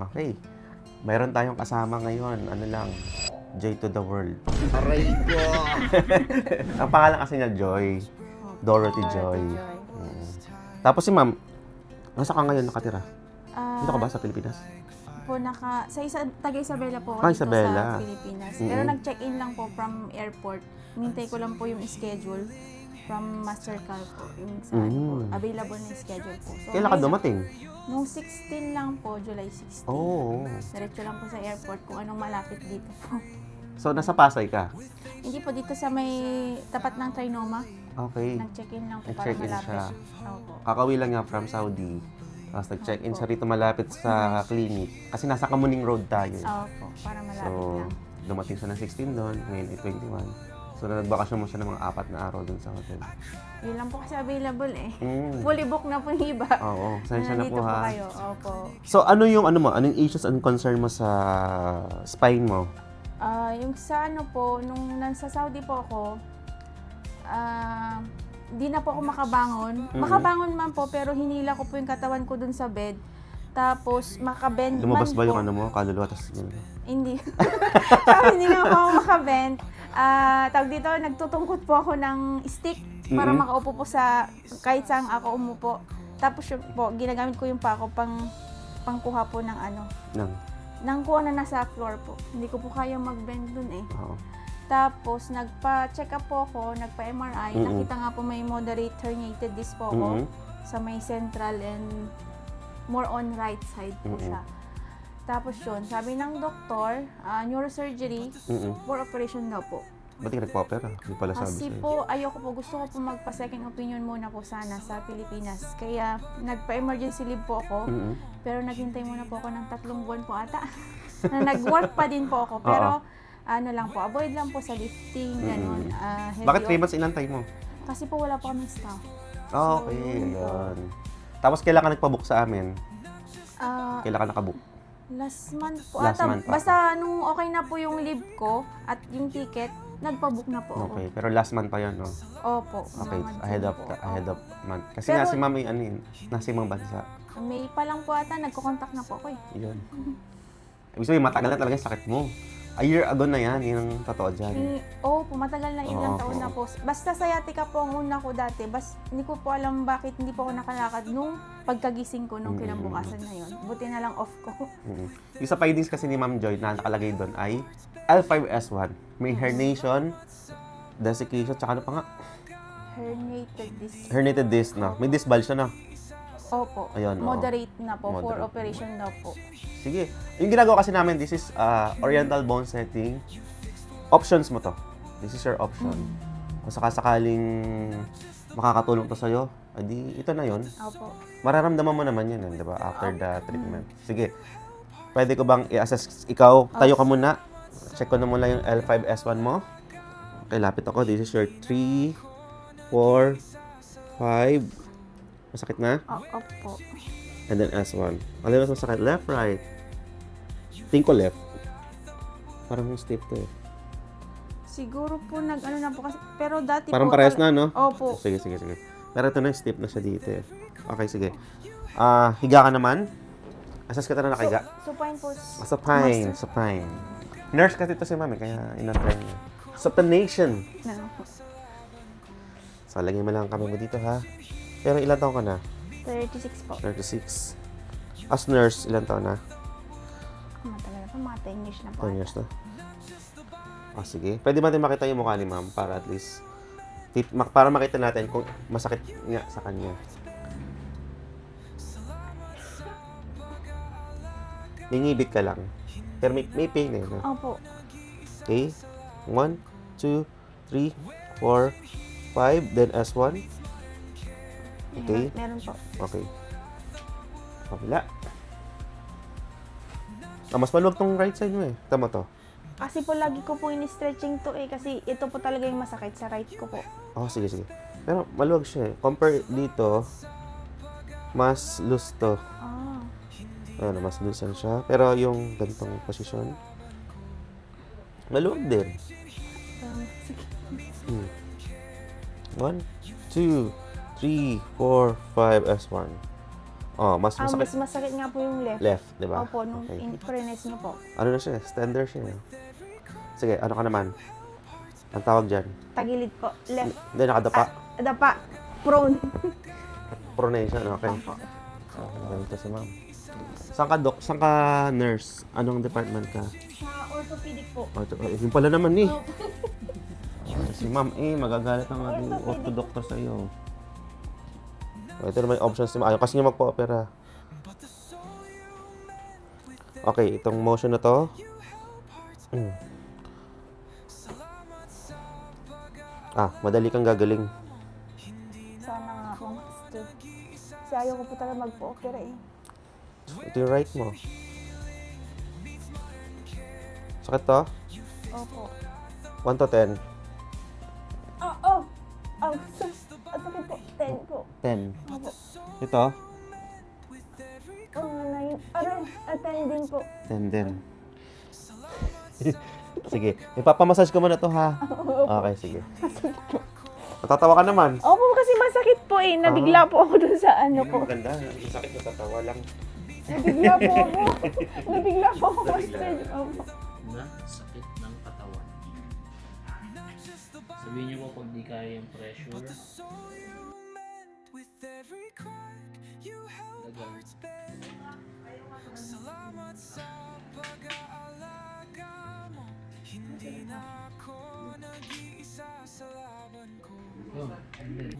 Okay. Mayroon tayong kasama ngayon. Ano lang, Joy to the world. Aray ko! Ang pangalan kasi niya, Joy. Dorothy Joy. Tapos si ma'am, nasa ka ngayon nakatira? Dito ka ba sa Pilipinas? Sa taga Isabela po ako Ah, dito Isabela. sa Pilipinas. Pero nag-check-in lang po from airport. Hinintay ko lang po yung schedule from Mastercard po. Yung sa po, available na yung schedule po. So, Kailan ka dumating? Nung 16 lang po, July 16. Oo. Diretso lang po sa airport kung anong malapit dito po. So, nasa Pasay ka? Hindi po dito sa may tapat ng Trinoma. Okay. Nag-check-in lang po para Nag-check-in malapit. siya. Opo. Kakauwi lang niya from Saudi. Tapos nag-check-in siya rito malapit sa clinic. Kasi nasa Kamuning Road tayo. Opo, para malapit So, lang. dumating siya ng 16 doon, ngayon ay 21. So, nagbakasyon mo siya ng mga 4 na araw doon sa hotel. Yun lang po kasi available eh. Mm. Fully book na po yung iba. Oo, sensya na Nandito po ha. kayo. Opo. So, anong issues and concern mo sa spine mo? Yung sa ano po, nung nasa Saudi po ako, di na po ako makabangon. Makabangon man po, pero hinila ko po yung katawan ko dun sa bed. Tapos, makabend Lumabas man ba po. yung ano mo, kaluluwa? Tapos, yun. Hindi. Tapos, hindi na po ako makabend. Tawag dito, nagtutungkot po ako ng stick para makaupo po sa, kahit saan ako umupo. Tapos yun po, ginagamit ko yung pako pangkuha po ng ano, ng kuha na nasa floor po. Hindi ko po kaya mag-bend dun eh. Oo. Tapos, nagpa-check up po ako, nagpa-MRI. Nakita nga po may moderate herniated disc po ako sa may central and more on right side po siya. Tapos yun, sabi ng doktor, neurosurgery, for operation daw po. Ba't ka nagpa-opera? Hindi pala sabi Kasi sa'yo. po, ayoko po, gusto ko po magpa-second opinion muna po sana sa Pilipinas. Kaya, nagpa-emergency leave po ako. Pero naghintay muna po ako ng 3 buwan po ata. Na nag-work pa din po ako. Pero, ano lang po, avoid lang po sa lifting, gano'n. Bakit 3 months inantay mo? Kasi po wala po kaming staff. Okay, yun. Tapos kailan ka nagpa-book sa amin? Ah, Kailan ka nakabook? last month po Last ata. month pa. Basta nung okay na po yung leave ko at yung ticket, nagpa-book na po ako. Okay, pero last month pa yun, no? Opo. Okay, mga ahead of June po. month. Kasi Pero- nga si mami, ano yun, nasa ibang bansa. May pa lang po ata, nagko-contact na po ako eh. Yun. Ibig sabihin, matagal na talaga yung sakit mo. A year ago na yan, yun ang totoo dyan. Opo, matagal na ilang Oo, taon na po. Basta sciatica po ang una ko dati. Hindi ko po alam bakit hindi po ako nakalakad nung pagkagising ko nung kinabukasan na yun. Buti na lang off ko. Yung sa findings kasi ni Ma'am Joy na nakalagay doon ay L5S1. May herniation, desiccation, tsaka ano pa nga? Herniated disc. Herniated disc na. May disc bulge na. Opo. Ayun, oo. Moderate na po. For Moderate. operation daw po. Sige. Yung ginagawa kasi namin, this is oriental bone setting. Options mo to. This is your option. Kung sakasakaling makakatulong to sa'yo, edi ito na yon. Opo. Mararamdaman mo naman yan, di ba? After the treatment. Sige. Pwede ko bang i-assess ikaw? Tayo ka muna. Check ko na muna yung L5S1 mo. Okay, lapit ako. This is your 3, 4, 5. Masakit na? Opo. And then S1. Ano mas masakit? Left, right? Tingin ko left. Parang stiff to eh. Siguro po nag-ano na po kasi. Pero dati Parang po. parehas na, no? Opo. Sige. Pero ito na, stiff na siya dito eh. Okay, sige. Higa ka naman. Asas ka na nakahiga. Supine po. Supine. Supine. Nurse kasi ito si mami, kaya in-train niya. Supination. No. So, lagyan mo lang kami mo dito, ha? Pero ilan taon ka na? 36 po. 36. As nurse, ilan taon na? Matagal na po. Mga 10 years na po. 10 years na. Sige. Pwede ba natin makita yung mukha ni ma'am para at least para makita natin kung masakit nga sa kanya. Ningibit ka lang. Pero may pain eh. No? Opo. Okay? 1, 2, 3, 4, 5, then S1. Okay? Meron po. Okay. Kabila. Mas maluwag tong right side mo eh. Tama to. Kasi po lagi ko po ini-stretching to eh. Kasi ito po talaga yung masakit sa right ko po. Sige. Pero maluwag siya eh. Compare dito, mas loose to. Mas loose yan siya. Pero yung ganitong posisyon, maluwag din. Sige. 1, 2, 3, 4, 5, S1. Oh, mas Mas masakit. masakit nga po yung left. Left, di ba? Opo, nung Okay. in-press niyo po. Ano na siya? Standard siya. Sige, ano ka naman? Ang tawag dyan? Tagilid po. Left. Hindi, nakadapa. Dapa. Prone. Pronation, okay. Opo. Ganito si ma'am. Saan ka, Doc? Saan ka nurse? Anong department ka? Sa orthopedic po. Yun pala naman eh. Si ma'am magagalit ang ating ortho-doctor sa iyo. Ito na may options ni ma'am. Ayaw kasi niya magpa-opera. Okay, itong motion na to. Madali kang gagaling. Sana nga po, Master. Kasi ayaw ko po talaga magpo-opera eh. Ito yung right mo. Sakit to? Opo. 1 to 10. Oh! Sakit po. 10 po. 10. Opo. Ito? 9. Aray, 10 din po. 10 din. Sige, ipapamassage ko muna to ha. Okay, sige. Natatawa ka naman. Opo, kasi masakit po eh. Nabigla po ako dun sa ano po. Maganda, yung sakit natatawa lang. Nabigla po ako. Nabigla po ako, Master. Opo. Na sakit ng katawan. Sabihin niyo po pag di kaya yung pressure. Dagan. Oh, and then,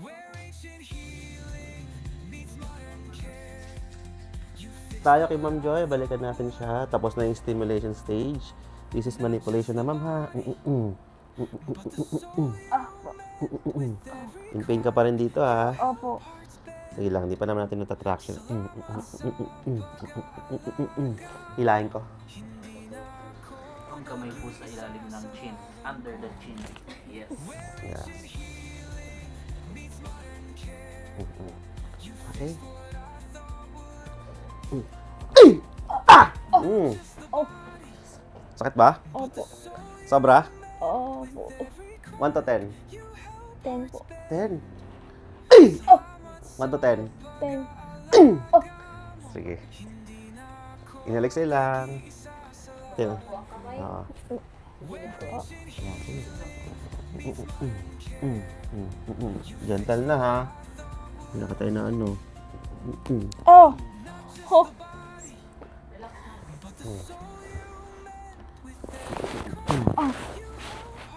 Tayo kay Ma'am Joy, balikan natin siya. Tapos na yung stimulation stage. This is manipulation na, Ma'am, ha? Opo. In pain ka pa rin dito, ha? Opo. Sige lang, hindi pa naman natin natatraction. Hilahin ko. ang kamay po sa ilalim ng chin. Under the chin. Yes. Yeah. Okay. Mm. Oh. Sakit ba? Opo. Sobra? Opo. 1 to 10. 10 po. 10. Oh. 1 to 10. 10. Oh. Sige. Inalexay lang. 10. Gentle na ha. Wala ka tayo na ano. Oh. Oh.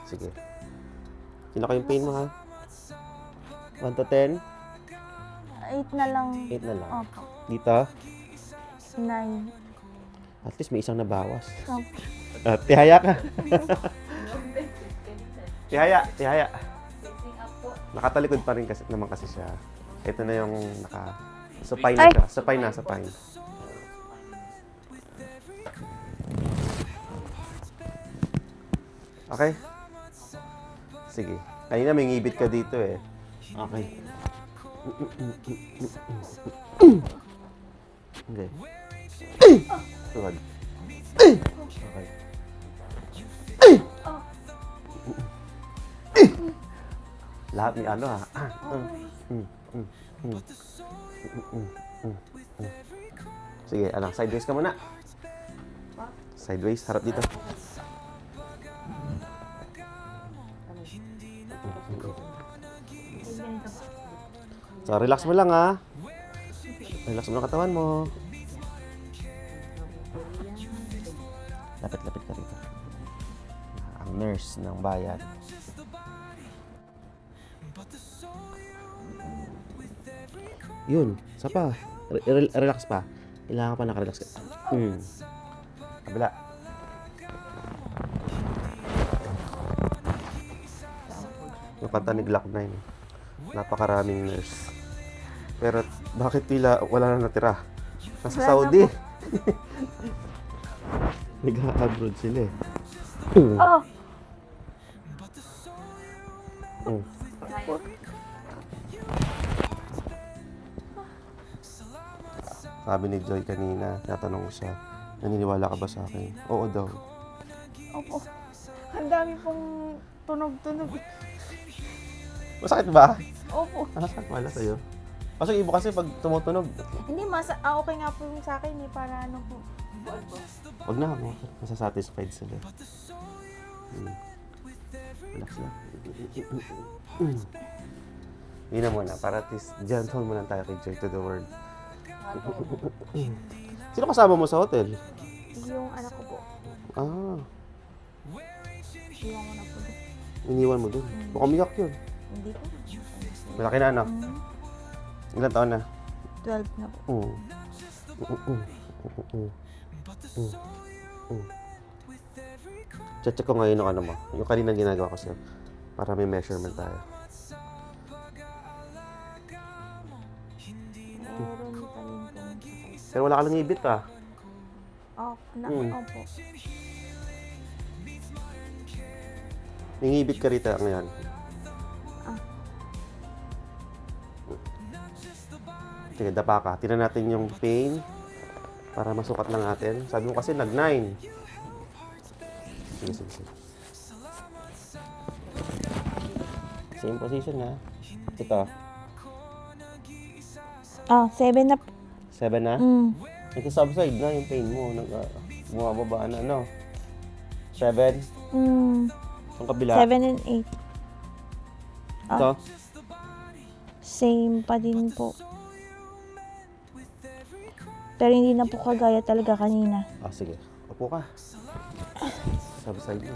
Sige. Sino kayong pain mo ha? 1 to 10? 8 na lang. 8 na lang. Opo. Dito? 9. At least may isang nabawas. Opo. Tihaya ka. Tihaya. Nakatalikod pa rin kasi, naman kasi siya. Ito na yung supine na Ay! siya. Supine. Okay? Sige. Kanina may ngibit ka dito eh. Okay. Okay. Tuwag. Okay. Lahat ni ano ha. Sige, sideways ka muna. Sideways, harap dito. So, relax mo lang ha. Relax mo lang katawan mo. Lapit-lapit ka dito. Ang nurse ng bayan. Yun, isa pa. Relax pa. Kailangan pa nakarelax ka. Kabila. Napatanig Glock 9. Napakaraming nurse. Pero bakit tila wala na natira? Nasa Wala na Saudi. po. Nag-abroad sila eh. Oh. Mm. Sabi ni Joy kanina, natanong ko siya, naniniwala ka ba sa akin? Oo daw. Opo. Ang dami pong tunog-tunog. Masakit ba? Opo. Masakit wala sa'yo. Kasi iba kasi pag tumutunog, Hindi, okay nga po yung sa akin eh, para ano po. wag na, masasatisfied sila. Relax lang. Hindi na muna, para at least gentle muna tayo kay Joy to the world. Sino kasama mo sa hotel? Yung anak ko po, Ah, iwan ko na po. iniwan mo dun. Baka umiyak yun. Hindi po. Malaki na, ano? Ilan taon na? 12 na po. Check ko ngayon yung ano mo. Yung kanina ginagawa ko sa'yo. Para may measurement tayo. Meron pa rin po. Pero wala ka lang ibit ah. Opo. Nangibit ka rito ngayon. Sige, dapa ka. Tingnan natin yung pain para masukat lang natin. Sabi mo kasi nag-9. Sige. Same position ha. Ito. 7 na po. 7 na? Nagka-subside na yung pain mo. Bumababa na, ano? 7? Ang kabila? 7 and 8. Ito? Same pa din po. Pero hindi na po kagaya talaga kanina. Sige. Upo ka. Subside mo.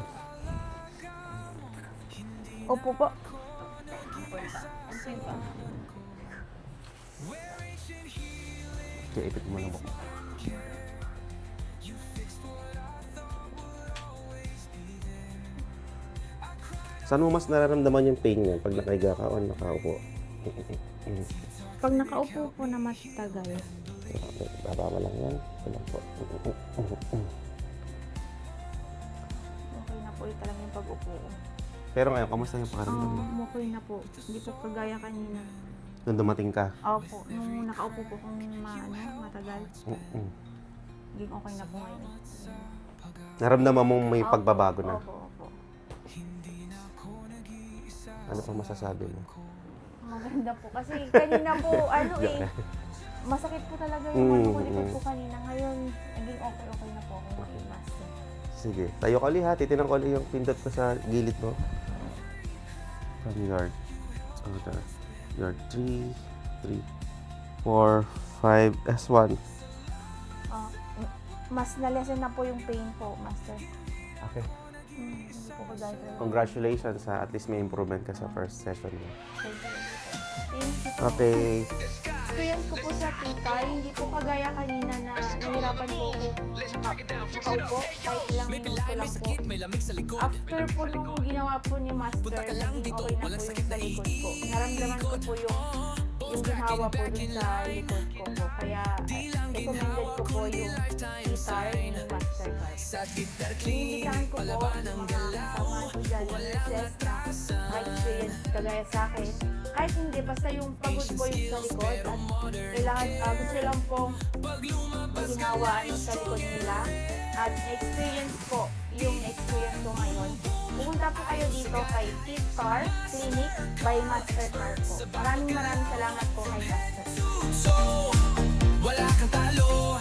Opo po. Okay, ipit mo lang ako. Saan mo mas nararamdaman yung pain niyan? Pag nakahiga ka o nakaupo? Pag nakaupo po na matagal, Okay, baba mo lang yan. Wala po. okay na po talaga yung pag-upo ko. Pero ngayon, kamusta yung pakaramdam mo? Okay na po. Hindi po kagaya kanina. Nung dumating ka? Opo, nung nakaupo po kung matagal, naging okay na po ngayon. Naramdaman mo may pagbabago na? Opo. Ano pa masasabi mo? Maganda po. Kasi kanina po, masakit po talaga yung likod ko kanina. Ngayon, naging okay na po ako ngayon, master. Sige, tayo ka ulit ha. Titinan ko ulit yung pindot ko sa gilid mo. From yard. Yard 3, 4, 5, S1. Mas nalesen na po yung pain po, master. Okay. Hindi po kagaya talaga. Congratulations ha. At least may improvement ka sa first session mo. Thank you po. Okay. Experience ko po sa tita, hindi po kagaya kanina na nahirapan po ako makaupo kahit ilang minuto lang po. After po nung ginawa po ni Master, naging okay na po yung sa likod ko. Naramdaman ko po yung ginawa po dun sa likod ko po. Kaya recommended ko po yung guitar ni Master Carp. Iniisahan ko po yung mga kasama ko dyan, nurses na experience kagaya sa akin. Kahit hindi, basta yung pagod po yung sa likod at kailangan, gusto lang pong ginawa sa likod nila at experience po yung experience ko ngayon. Pumunta po kayo dito kay Tip Car Clinic by Master Car po. Maraming salamat po kay Master. Wala kang talo.